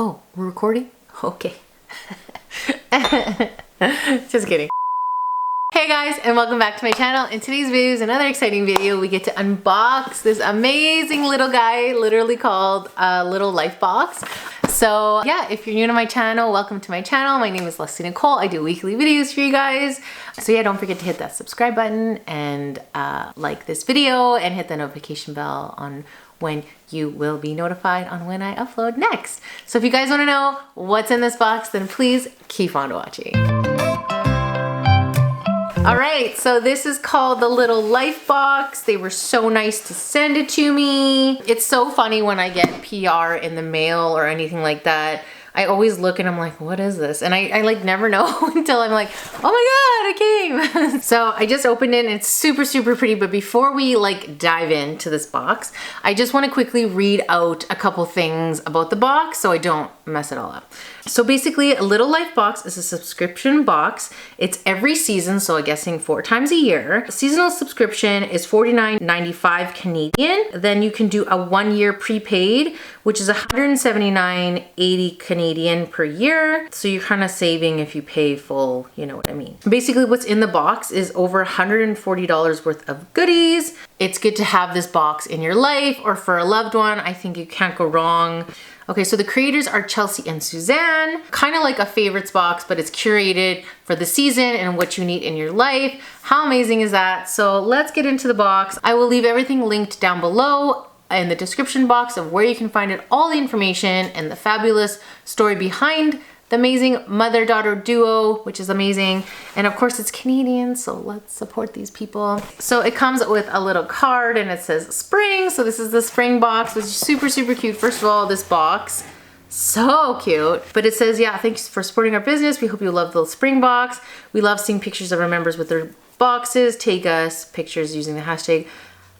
Oh, we're recording? Okay. Just kidding. Hey guys, and welcome back to my channel. In today's video is another exciting video. We get to unbox this amazing little guy, literally called a little life box. So yeah, if you're new to my channel, welcome to my channel. My name is Leslie Nicole. I do weekly videos for you guys. So yeah, don't forget to hit that subscribe button and like this video and hit the notification bell on when you will be notified on when I upload next. So if you guys want to know what's in this box, then please keep on watching. All right, so this is called the Little Life Box. They were so nice to send it to me. It's so funny when I get PR in the mail or anything like that. I always look and I'm like, what is this? And I like never know until I'm like, oh my God, it came. So I just opened it and it's super, super pretty. But before we like dive into this box, I just want to quickly read out a couple things about the box so I don't mess it all up. So basically, a Little Life Box is a subscription box. It's every season, so I'm guessing 4 times a year. Seasonal subscription is $49.95 Canadian. Then you can do a 1-year prepaid, which is $179.80 Canadian per year. So you're kind of saving if you pay full, you know what I mean. Basically, what's in the box is over $140 worth of goodies. It's good to have this box in your life or for a loved one. I think you can't go wrong. Okay, so the creators are Chelsea and Suzanne, kind of like a favorites box, but it's curated for the season and what you need in your life. How amazing is that? So let's get into the box. I will leave everything linked down below in the description box of where you can find it, all the information and the fabulous story behind the amazing mother-daughter duo, which is amazing. And of course it's Canadian, so let's support these people. So it comes with a little card and it says spring. So this is the spring box, which is super, super cute. First of all, this box, so cute. But it says, yeah, thanks for supporting our business. We hope you love the spring box. We love seeing pictures of our members with their boxes. Take us pictures using the hashtag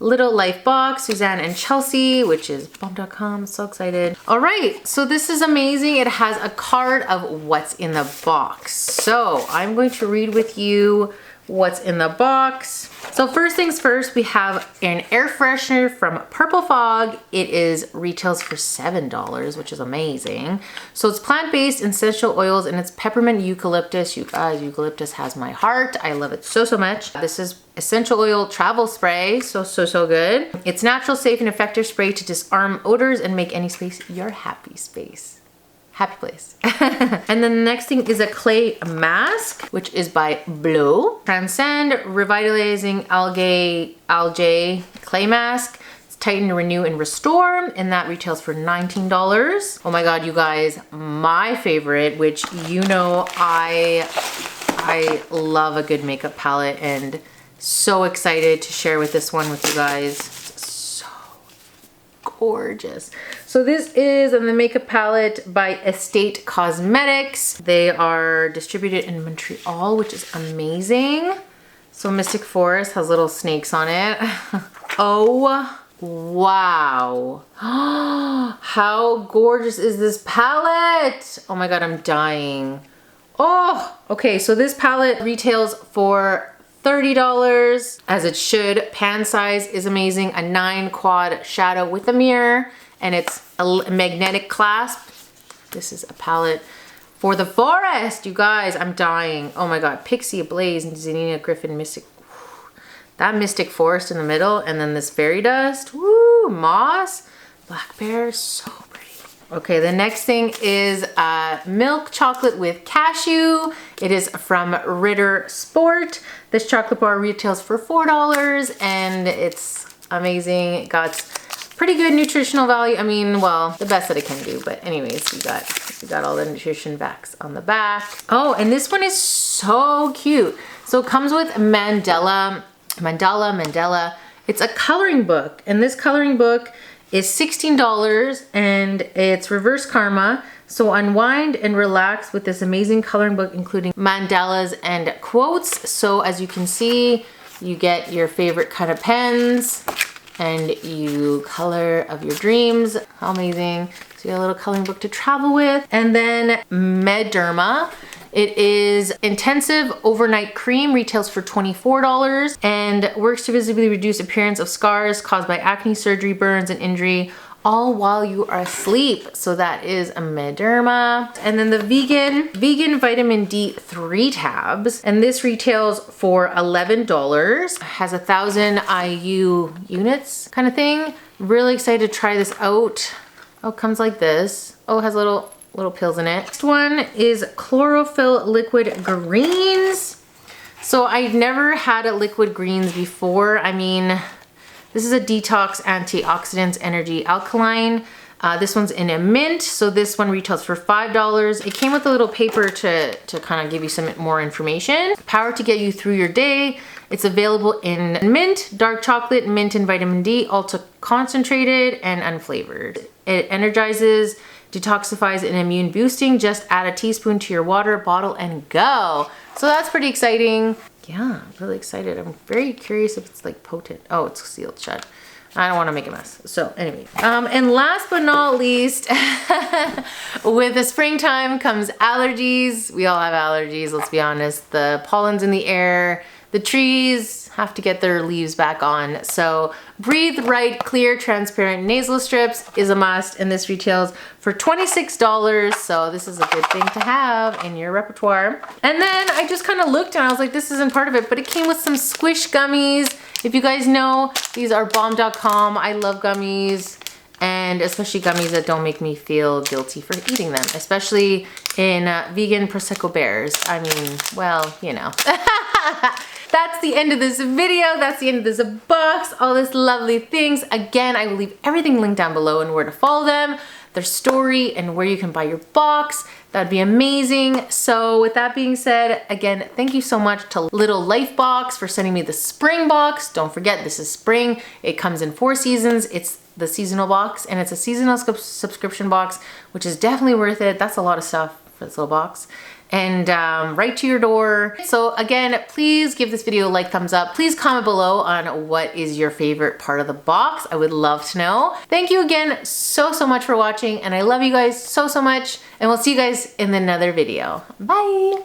Little Life Box, Suzanne and Chelsea, which is bomb.com. So excited. All right, so this is amazing. It has a card of what's in the box. So I'm going to read with you what's in the box. So first things first, we have an air freshener from Purple Fog. It retails for $7, which is amazing. So it's plant-based essential oils and it's peppermint eucalyptus. You guys, eucalyptus has my heart. I love it so, so much. This is essential oil travel spray. So, so, so good. It's natural, safe, and effective spray to disarm odors and make any space your happy space. Happy place. And then the next thing is a clay mask, which is by Blue. Transcend Revitalizing Algae Clay Mask. It's Tighten, Renew, and Restore, and that retails for $19. Oh my God, you guys, my favorite, which you know I love a good makeup palette and so excited to share with this one with you guys. Gorgeous. So this is the makeup palette by Estate Cosmetics. They are distributed in Montreal, which is amazing. So Mystic Forest has little snakes on it. Oh, wow. How gorgeous is this palette? Oh my God, I'm dying. Oh, okay. So this palette retails for $30, as it should. Pan size is amazing. A 9 quad shadow with a mirror, and it's a magnetic clasp. This is a palette for the forest, you guys. I'm dying. Oh my God. Pixie Ablaze and Zanina Griffin Mystic. That Mystic Forest in the middle, and then this fairy dust. Woo, moss. Black bear, so pretty. Okay, the next thing is milk chocolate with cashew. It is from Ritter Sport. This chocolate bar retails for $4 and it's amazing. It got pretty good nutritional value. I mean, well, the best that it can do, but anyways, you got all the nutrition facts on the back. Oh, and this one is so cute. So it comes with Mandala. It's a coloring book, and this coloring book is $16 and it's reverse karma. So unwind and relax with this amazing coloring book, including mandalas and quotes. So as you can see, you get your favorite kind of pens and you color of your dreams. How amazing. So you got a little coloring book to travel with. And then Mederma. It is intensive overnight cream, retails for $24 and works to visibly reduce appearance of scars caused by acne, surgery, burns, and injury. all while you are asleep. So that is a Mederma. And then the vegan vitamin D 3 tabs. And this retails for $11. Has 1,000 IU units kind of thing. Really excited to try this out. Oh, it comes like this. Oh, it has little pills in it. Next one is Chlorophyll liquid greens. So I've never had a liquid greens before. I mean, this is a detox antioxidants energy alkaline. This one's in a mint, so this one retails for $5. It came with a little paper to kind of give you some more information. Power to get you through your day. It's available in mint, dark chocolate, mint and vitamin D, ultra concentrated and unflavored. It energizes, detoxifies, and immune boosting. Just add a teaspoon to your water bottle and go. So that's pretty exciting. Yeah, I'm really excited. I'm very curious if it's like potent. Oh, it's sealed shut. I don't want to make a mess. So anyway, and last but not least, with the springtime comes allergies. We all have allergies, let's be honest. The pollen's in the air. The trees have to get their leaves back on. So Breathe Right Clear Transparent Nasal Strips is a must, and this retails for $26. So this is a good thing to have in your repertoire. And then I just kind of looked and I was like, this isn't part of it, but it came with some Squish gummies. If you guys know, these are bomb.com. I love gummies, and especially gummies that don't make me feel guilty for eating them, especially in vegan Prosecco bears. I mean, well, you know. That's the end of this video. That's the end of this box. All this lovely things. Again, I will leave everything linked down below and where to follow them, their story, and where you can buy your box. That'd be amazing. So with that being said, again, thank you so much to Little Life Box for sending me the spring box. Don't forget, this is spring. It comes in 4 seasons. It's the seasonal box, and it's a seasonal subscription box, which is definitely worth it. That's a lot of stuff for this little box. And right to your door. So again, please give this video a like, thumbs up. Please comment below on what is your favorite part of the box. I would love to know. Thank you again so much for watching, and I love you guys so much, and we'll see you guys in another video. Bye.